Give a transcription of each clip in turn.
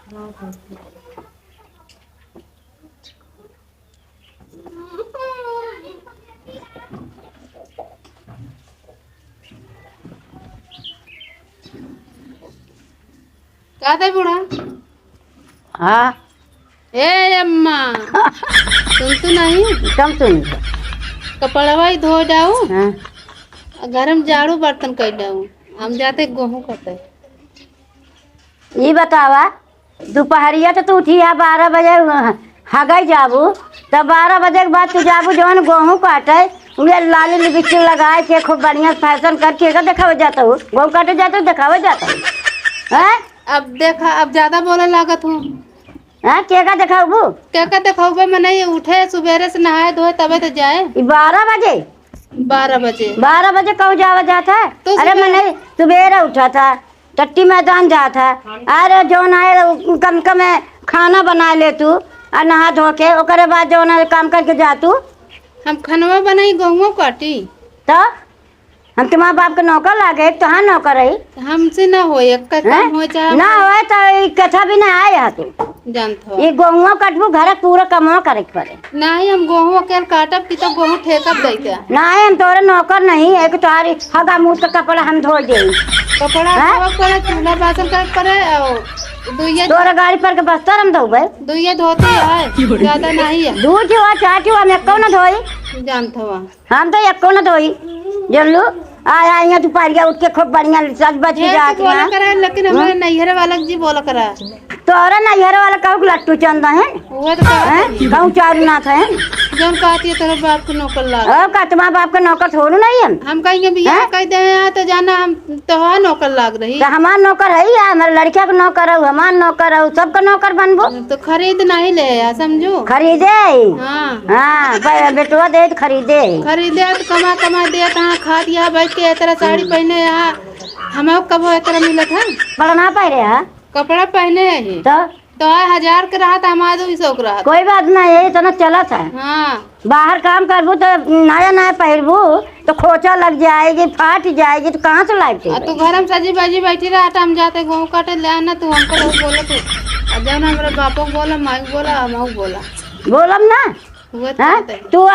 क्या था बूढ़ा? हाँ ए अम्मा तुम तो नहीं कम सुन। कपड़वा धो जाऊ हाँ घर में झाड़ू बर्तन कर जाऊ। हम जाते गेहूँ कटे। ये बतावा दोपहरिया तो तू उठिया 12 बजे हगई जाबू तब 12 बजे के बाद तू जाबू जवन गेहूँ काटे उन्हें लाली लिपस्टिक लगाए के खूब बढ़िया फैशन करके का देखावे जाता हूँ। गेहूँ काटे जाता हूँ देखावे जाता हूँ। हैं अब देखा अब ज्यादा बोले लागत हूँ। हैं क्या देखाबू? क्या देखा मैंने उठे सुबेरे से नहाए धोए तबे तो जाए। 12 बजे 12 बजे कहूँ जावा जाता है तो अरे मैंने सुबेरे उठा था टट्टी मैदान जाता है। अरे जो ना कम कम खाना बना ले तू और नहा धो के ओकरे बाद जो ना काम करके जा तू। हम खनवा बनाई गेहूँ काटी तो हम तुम्हारे बाप के नौकर लागे तो नौकर रही हमसे ना हो काम हो चाहे ना हो तो कथा भी ना आए यहाँ तू जानत हो। ये गेहूँ कटबू घर पूरा कमो करे के पड़े। नहीं हम गेहूँ अकेले काटब की तो गेहूँ ठेकब दैते ना हम तोरे नौकर नहीं एक तुम्हारी हगा मुँह तो कपड़ा हम धो दे कपड़ा धोवे पड़े चूल्हा बासन करे पड़े और तोरा गाड़ी पर के बस्तर हम धोबे दुइये धोती है ज्यादा नहीं है। दूध हुआ चाट हुआ हम एको न धोई जानत हो। हम तो एको न धोई जानलू आया यहाँ तू पारिया उठ के खूब बढ़िया सज बच के जाती बोला करा लेकिन हमारे नैहरे वाला जी बोला करा तोरा नैहर वाला कहू लट्टू चंदा है वो तो कहूँ चारू नाथ है जब कहती है तेरे बाप के नौकर ला का तुम्हारे बाप के नौकर थोड़ू नहीं हम कहेंगे बियाह कह दे हैं तो जाना हम तो नौकर लाग रही तो हमार नौकर है या हमारे लड़किया के नौकर है हमार नौकर है सबका नौकर बनबो तो खरीद नहीं ले समझो खरीदे। हाँ हाँ बेटुआ दे खरीदे तो कमा दे कहाँ खा दिया बैठ के तरह साड़ी पहने यहाँ हमारे कब तरह मिलत है बड़ा ना पाए रहे कपड़ा पहने है तो 1000 के रहा था हमारा 200 के रहा। कोई बात ना ये इतना चला था। हाँ बाहर काम करबू तो नया नया पहनबू तो खोचा लग जाएगी फाट जाएगी तो कहाँ से लाइफ तू घर में सजी बाजी बैठी रहा हम जाते गेहूँ काटे ले आना तू हमको बोला तू जब हमारे बापो बोला माई बोला हम बोला बोलम ना तू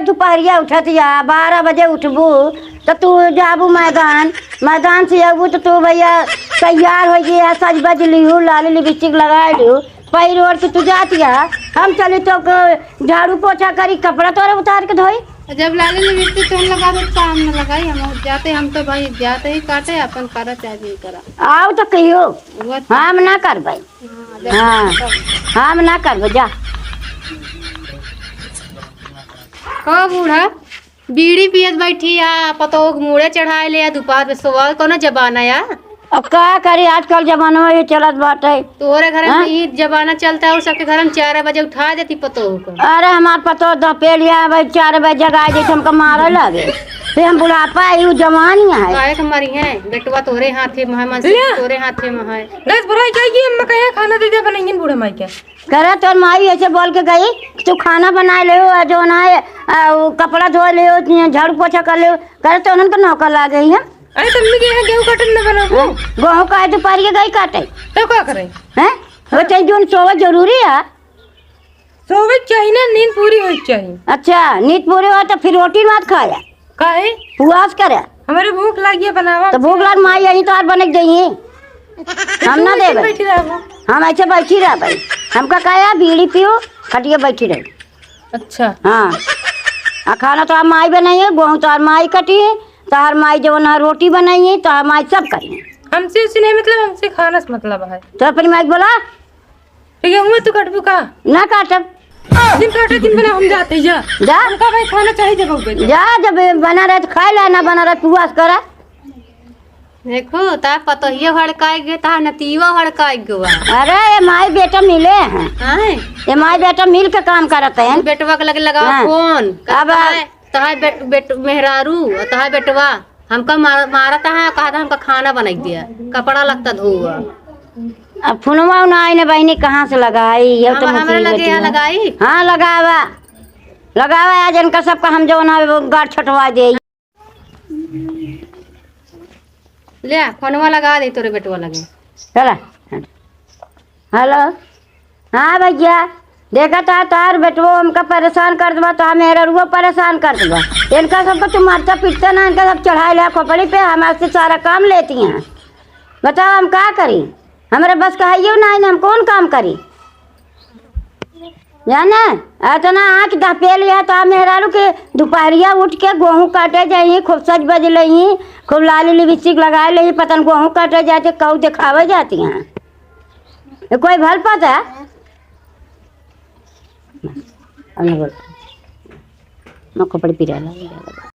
दोपहरिया उठत जा 12 बजे उठबू तो तू जाबू मैदान से अबू तो तू भैया तैयार हो गया सज बज लिहू लाली लिपस्टिक लगा लिहू पैर ओढ़ के तू जातिया हम चली तो झाड़ू पोछा करी कपड़ा तोरा उतार के धोई। जब लाली लिपस्टिक तुम लगा दो तो हम न लगाई हम जाते हम तो भाई जाते ही काटे अपन करा चाहे नहीं करा आओ तो कहियो हम ना करबै। हाँ हम ना करबै जा हो बूढ़ा बीड़ी पियत बैठी आ पतो मुड़े चढ़ाए ले दोपहर में सोवा कोनो जमाना या अब का करी आजकल जमाना में ये चलत बाटे तोरे घर में ये जमाना चलता है और सबके घर में 4 बजे उठा देती पतो को। अरे हमार पतो दपेलिया भाई 4 बजे जगा दे हमको मारे लगे फिर हम बुढ़ापा यू जवानी है काहे के मरी है बेटवा तोरे हाथे में है तोरे हाथे में है गैस भराई जाएगी अम्मा कहे खाना दे दे बनाएंगे बूढ़े माई के करे तो माई ऐसे बोल के गई तू खाना बना ले जो ना है कपड़ा धो ले झाड़ू पोछा कर ले करे तो उन्होंने नौकर ला गई है। अरे तुम के यहाँ गेहूँ काटन न बनाबो गेहूँ काटे दोपहरिया गई काटे तो क्या करे हैं वो चाहिए जो सोवा जरूरी है सोवे चाहिए ना नींद पूरी होनी चाहिए। अच्छा नींद पूरी हो तो फिर रोटी मत खाया काहे उपवास करे हमारे भूख लगी है बनावा तो भूख लग माई यही तो आज बने जाइए हम ना दे बैठी रहो हम ऐसे बैठी रह भाई हमका कहा बीड़ी पियो खटिया बैठी रही। अच्छा हाँ खाना तो आप माई बनाइए गेहूँ तो माई कटी है तो हर माई जो ना रोटी बनाइए तो हर माई सब करिए हमसे उसी नहीं मतलब हमसे खाना से मतलब है तो अपनी माई बोला गेहूँ तो कटबू का ना काटब दिन काटे दिन बना हम जाते जा हमका भाई खाना चाहिए जब जा जब बना रहे तो खा ले ना बना रहे उपवास करा देखो ता पतोहिया हड़काई गे ता नतीवा हड़काई गवा। अरे ये माई बेटा मिले हैं ये माई बेटा मिल के काम करते हैं बेटवा के लगे लगा फोन अब तहाय मेहरारू तहाय बेटवा हमका मारा है कहा था हमका खाना बना दिया कपड़ा लगता धोआ अब फोनवा ना आई ने बहनी कहाँ से लगाई ये तो हमारे लगे यहाँ लगाई। हाँ लगावा आज इनका सबका हम जो ना गाड़ छटवा दे ले फोनवा लगा दे तोरे बेटवा लगे चला हेलो, हाँ भैया, देखा था तार बेटवो हमका परेशान कर दबा, तो मेरा रुआ परेशान कर दबा। इनका सबको तुम मारता पीटता ना, इनका सब चढ़ाई लिया खोपड़ी पे, हमारे से सारा काम लेती हैं। बताओ हम क्या करी? हमारे बस कहियो ना, हम कौन काम करी? जाने इतना आँख धपे लिया तो मेहरारू के दोपहरिया उठ के गेहूँ काटे जाइए, खूब सज बज लही, खूब लाली लिपस्टिक लगा लही, पतन गेहूँ काटे जाते कहू दिखावे जाती हैं। कोई भल पता है मैं कपड़े पिरा